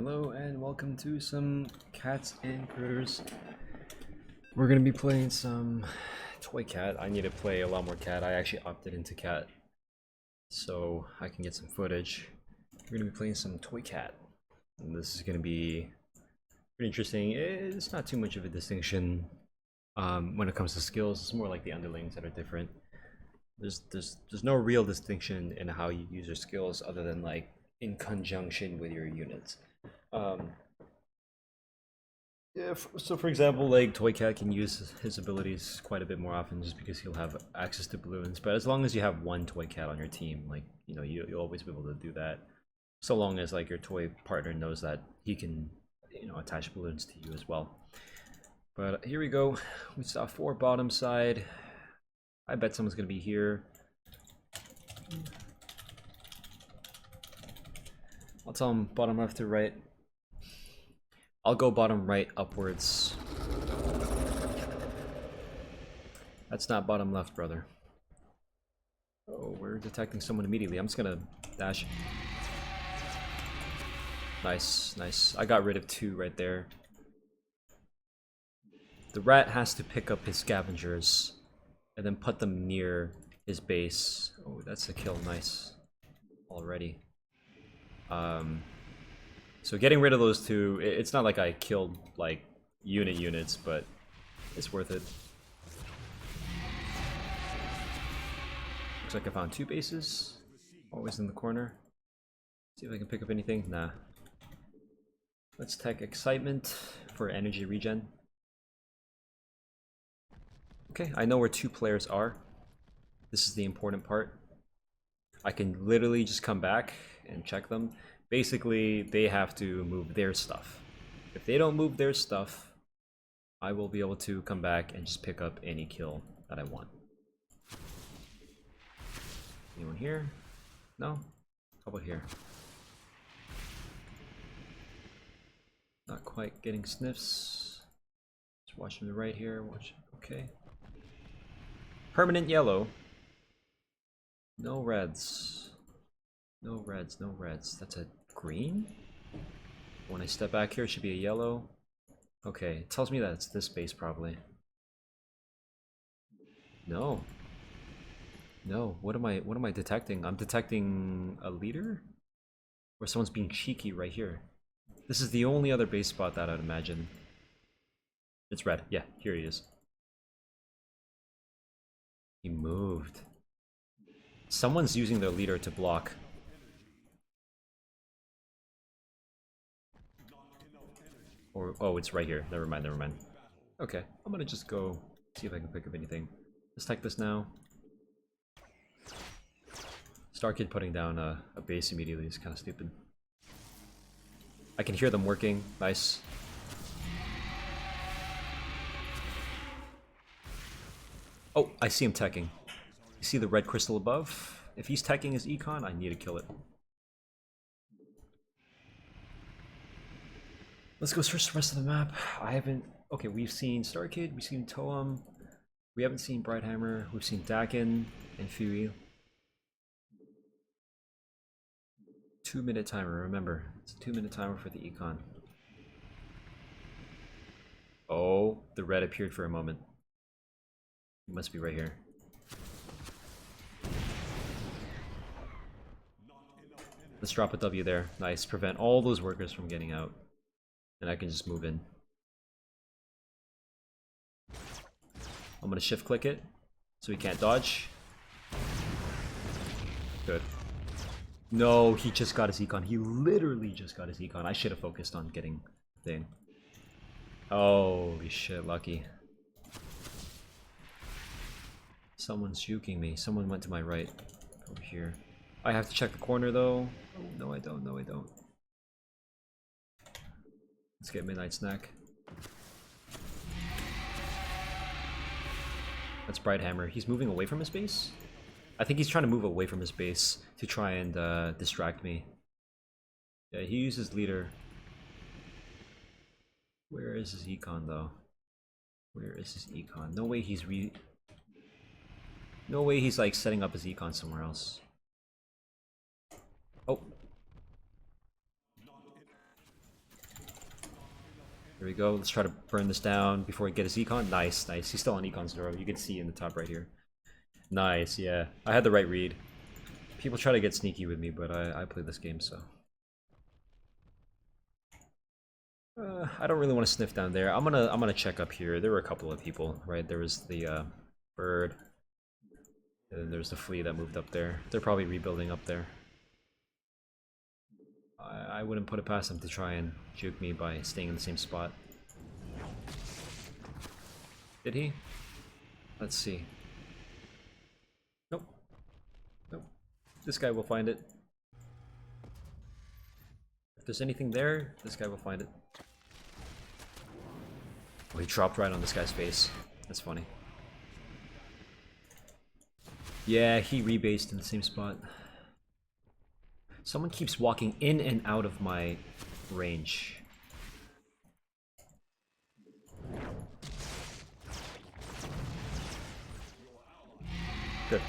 Hello and welcome to some Cats and Critters. We're gonna be playing some Toy Cat. I need to play a lot more Cat. I actually opted into Cat so I can get some footage. We're gonna be playing some Toy Cat. And this is gonna be pretty interesting. It's not too much of a distinction when it comes to skills. It's more like the underlings that are different. There's no real distinction in how you use your skills other than like in conjunction with your units. Yeah, so for example, like Toy Cat can use his abilities quite a bit more often just because he'll have access to balloons. But as long as you have one Toy Cat on your team, like, you know, you'll always be able to do that. So long as like your toy partner knows that he can, you know, attach balloons to you as well. But here we go. We saw 4 bottom side. I bet someone's gonna be here. I'll tell him bottom left to right. I'll go bottom right upwards. That's not bottom left, brother. Oh, we're detecting someone immediately. I'm just gonna dash. Nice, nice. I got rid of 2 right there. The rat has to pick up his scavengers and then put them near his base. Oh, that's a kill. Nice. Already. So getting rid of those 2, it's not like I killed like units, but it's worth it. Looks like I found 2 bases. Always in the corner. See if I can pick up anything. Nah. Let's tech excitement for energy regen. Okay, I know where 2 players are. This is the important part. I can literally just come back and check them. Basically, they have to move their stuff. If they don't move their stuff, I will be able to come back and just pick up any kill that I want. Anyone here? No? How about here? Not quite getting sniffs. Just watching the right here. Watch. Okay. Permanent yellow. No reds. No reds, no reds. That's a green? When I step back here, it should be a yellow. Okay, it tells me that it's this base probably. No. No, what am I detecting? I'm detecting a leader? Or someone's being cheeky right here. This is the only other base spot that I'd imagine. It's red. Yeah, here he is. He moved. Someone's using their leader to block. Or, oh, it's right here. Never mind, never mind. Okay, I'm gonna just go see if I can pick up anything. Let's tech this now. Starkid putting down a base immediately is kind of stupid. I can hear them working. Nice. Oh, I see him teching. You see the red crystal above? If he's teching his econ, I need to kill it. Let's go search the rest of the map. I haven't... Okay, we've seen Starkid, we've seen Toem. We haven't seen Brighthammer. We've seen Dakin and Fury. 2-minute timer, remember. It's a 2-minute timer for the econ. Oh, the red appeared for a moment. It must be right here. Let's drop a W there. Nice. Prevent all those workers from getting out. And I can just move in. I'm gonna shift click it so he can't dodge. Good. No, he just got his econ. He literally just got his econ. I should have focused on getting the thing. Holy shit, lucky. Someone's juking me. Someone went to my right. Over here. I have to check the corner though. Oh, no I don't, no I don't. Let's get Midnight Snack. That's Brighthammer. He's moving away from his base? I think he's trying to move away from his base to try and distract me. Yeah, he uses leader. Where is his econ though? Where is his econ? No way he's No way he's like setting up his econ somewhere else. Oh. Here we go. Let's try to burn this down before we get his econ. Nice, nice. He's still on econ 0. You can see in the top right here. Nice, yeah. I had the right read. People try to get sneaky with me, but I play this game, so. I don't really want to sniff down there. I'm gonna check up here. There were a couple of people, right? There was the bird, and then there's the flea that moved up there. They're probably rebuilding up there. I wouldn't put it past them to try and juke me by staying in the same spot. Did he? Let's see. Nope. Nope. This guy will find it. If there's anything there, this guy will find it. Oh, he dropped right on this guy's face. That's funny. Yeah, he rebased in the same spot. Someone keeps walking in and out of my range. Good.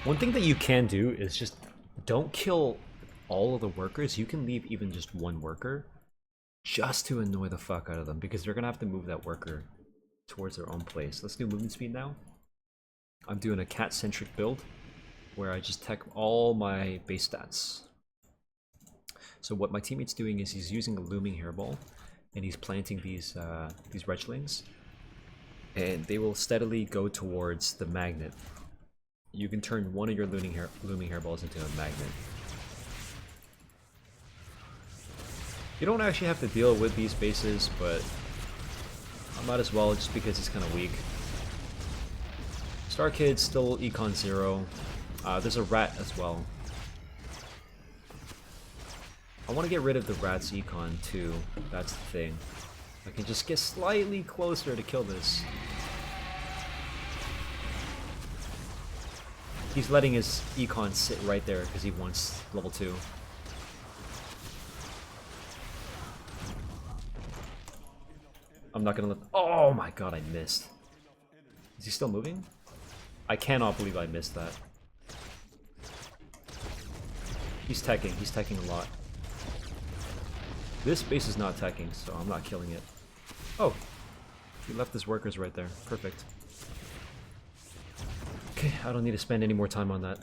One thing that you can do is just don't kill all of the workers. You can leave even just one worker just to annoy the fuck out of them, because they're gonna have to move that worker towards their own place. Let's do movement speed now. I'm doing a cat-centric build where I just tech all my base stats. So what my teammate's doing is he's using a looming hairball, and he's planting these retchlings, and they will steadily go towards the magnet. You can turn one of your looming hairballs into a magnet. You don't actually have to deal with these bases, but I might as well just because it's kind of weak. Star Kid's still econ 0. There's a rat as well. I want to get rid of the rat's econ too. That's the thing. I can just get slightly closer to kill this. He's letting his econ sit right there because he wants level 2. I'm not gonna let. Oh my god, I missed. Is he still moving? I cannot believe I missed that. He's teching a lot. This base is not teching, so I'm not killing it. Oh! He left his workers right there. Perfect. Okay, I don't need to spend any more time on that.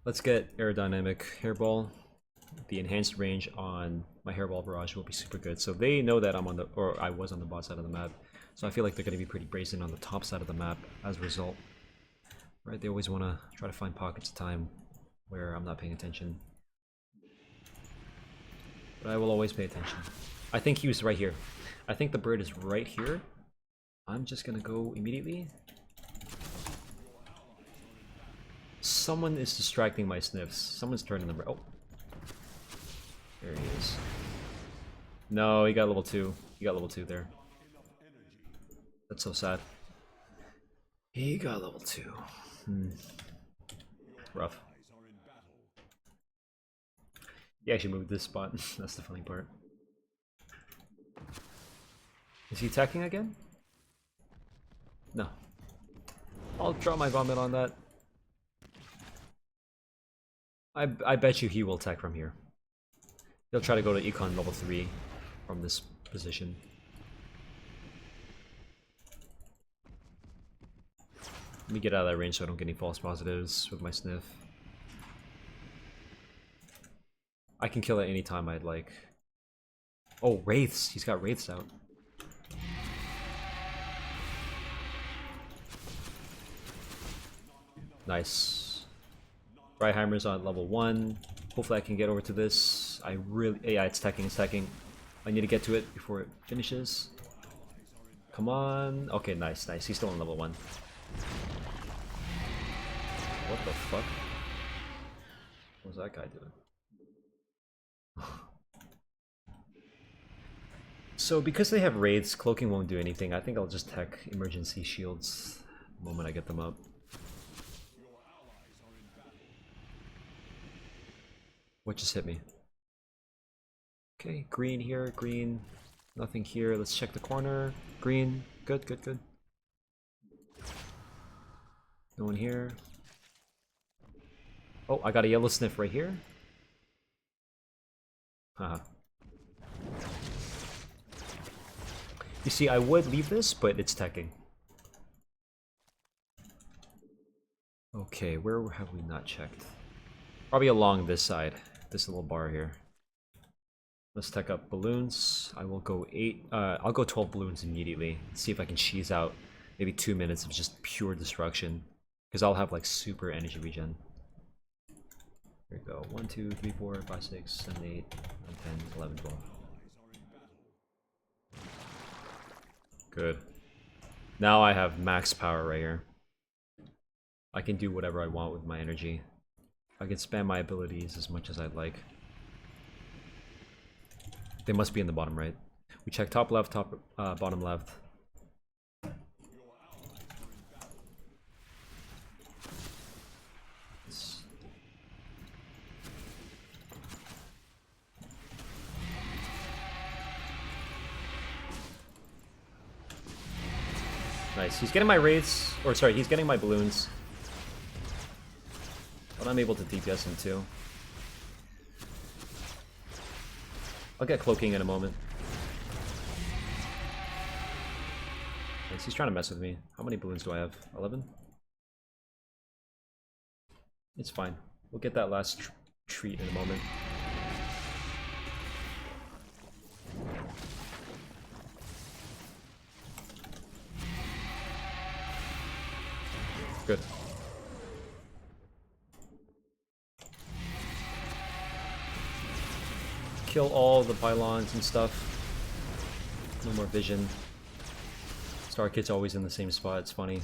Let's get aerodynamic hairball. The enhanced range on my hairball barrage will be super good. So they know that I'm on the, or I was on the bot side of the map. So I feel like they're going to be pretty brazen on the top side of the map as a result. Right, they always want to try to find pockets of time where I'm not paying attention. But I will always pay attention. I think he was right here. I think the bird is right here. I'm just going to go immediately. Someone is distracting my sniffs. Someone's turning them. Oh. There he is. No, he got level 2. He got level 2 there. That's so sad. He got level 2. Rough. He actually moved this spot. That's the funny part. Is he attacking again? No. I'll draw my vomit on that. I bet you he will attack from here. He'll try to go to econ level 3 from this position. Let me get out of that range so I don't get any false positives with my sniff. I can kill at any time I'd like. Oh, wraiths! He's got wraiths out. Nice. Briheimer's on level 1. Hopefully I can get over to this. I really... Yeah, it's teching, it's teching. I need to get to it before it finishes. Come on. Okay, nice, nice. He's still on level 1. What the fuck? What was that guy doing? So because they have raids, cloaking won't do anything. I think I'll just tech emergency shields the moment I get them up. What just hit me? Okay, green here, green. Nothing here. Let's check the corner. Green. Good, good, good. No one here. Oh, I got a yellow sniff right here. Haha. You see, I would leave this, but it's teching. Okay, where have we not checked? Probably along this side. This little bar here. Let's tech up balloons. I will go 8. I'll go 12 balloons immediately. See if I can cheese out maybe 2 minutes of just pure destruction. Because I'll have like super energy regen. Here we go. 1, 2, 3, 4, 5, 6, 7, 8, 9, 10, 11, 12. Good. Now I have max power right here. I can do whatever I want with my energy. I can spam my abilities as much as I'd like. They must be in the bottom right. We check top left, bottom left. Nice. He's getting my raids, or sorry, he's getting my balloons. But I'm able to DPS him too. I'll get cloaking in a moment. Nice. He's trying to mess with me. How many balloons do I have? 11? It's fine. We'll get that last treat in a moment. Good. Kill all the pylons and stuff. No more vision. Star Kid's always in the same spot, it's funny.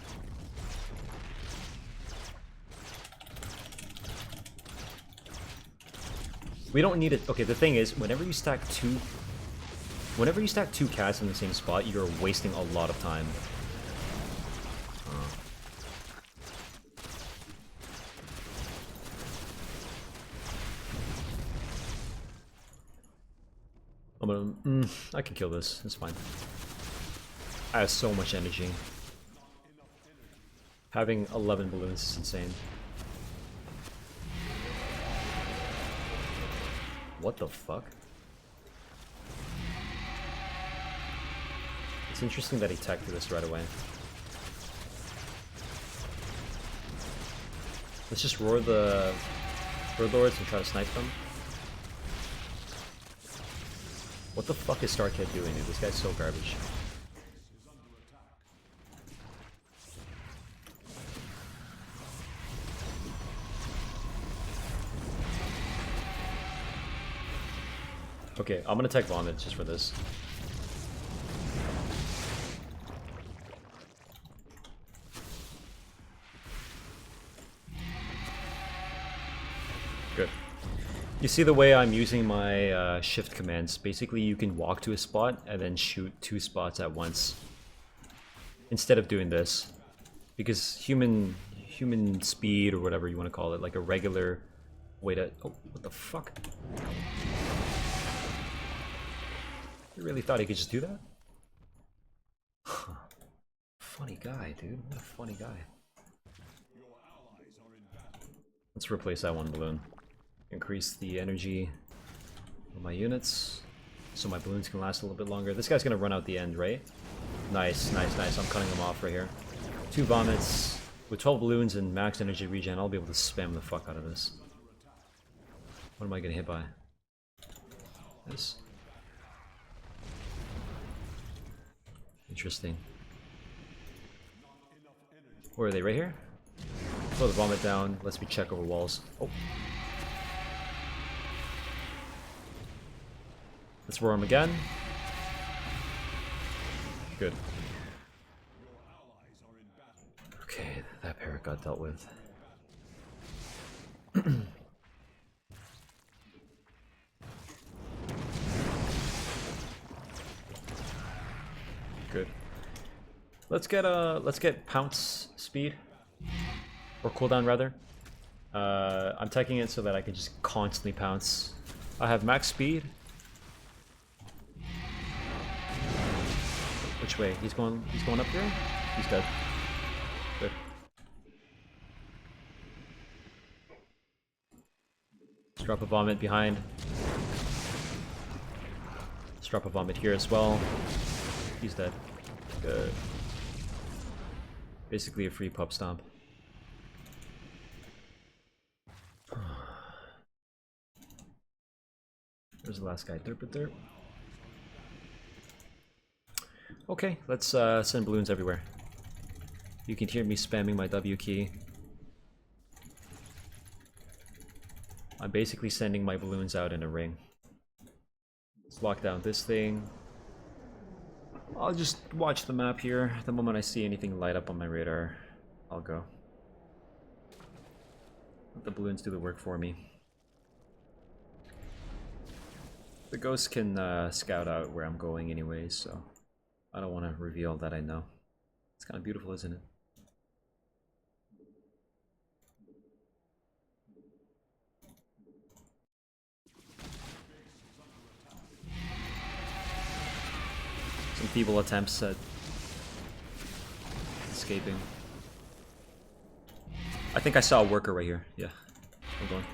We don't need it. Okay, the thing is, whenever you stack two cats in the same spot, you're wasting a lot of time. I can kill this. It's fine. I have so much energy. Having 11 balloons is insane. What the fuck? It's interesting that he teched this right away. Let's just roar the Bird Lords and try to snipe them. What the fuck is Starkid doing, dude? This guy's so garbage. Okay, I'm gonna tech Vomit just for this. Good. You see the way I'm using my shift commands? Basically, you can walk to a spot and then shoot 2 spots at once. Instead of doing this. Because human speed, or whatever you want to call it, like a regular way to... Oh, what the fuck? You really thought he could just do that? Funny guy, dude. What a funny guy. Let's replace that one balloon. Increase the energy of my units so my balloons can last a little bit longer. This guy's gonna run out the end, right? Nice, nice, nice. I'm cutting him off right here. 2 vomits. With 12 balloons and max energy regen, I'll be able to spam the fuck out of this. What am I getting hit by? This. Interesting. Where are they? Right here? Throw the vomit down. Let's me check over walls. Oh. Let's roar him again. Good. Okay, that parrot got dealt with. Good. Let's get pounce speed. Or cooldown rather. I'm taking it so that I can just constantly pounce. I have max speed. Which way? He's going up here? He's dead. Good. Let's drop a vomit behind. Let's drop a vomit here as well. He's dead. Good. Basically a free pup stomp. There's the last guy. Derp. Okay, let's send balloons everywhere. You can hear me spamming my W key. I'm basically sending my balloons out in a ring. Let's lock down this thing. I'll just watch the map here. The moment I see anything light up on my radar, I'll go. Let the balloons do the work for me. The ghosts can scout out where I'm going anyways, so I don't want to reveal that I know. It's kind of beautiful, isn't it? Some feeble attempts at escaping. I think I saw a worker right here. Yeah. Hold on.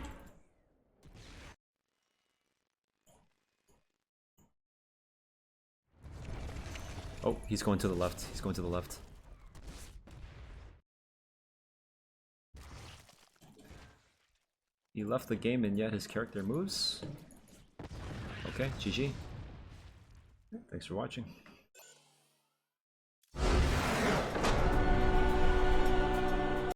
Oh, he's going to the left. He's going to the left. He left the game and yet his character moves. Okay, GG. Thanks for watching.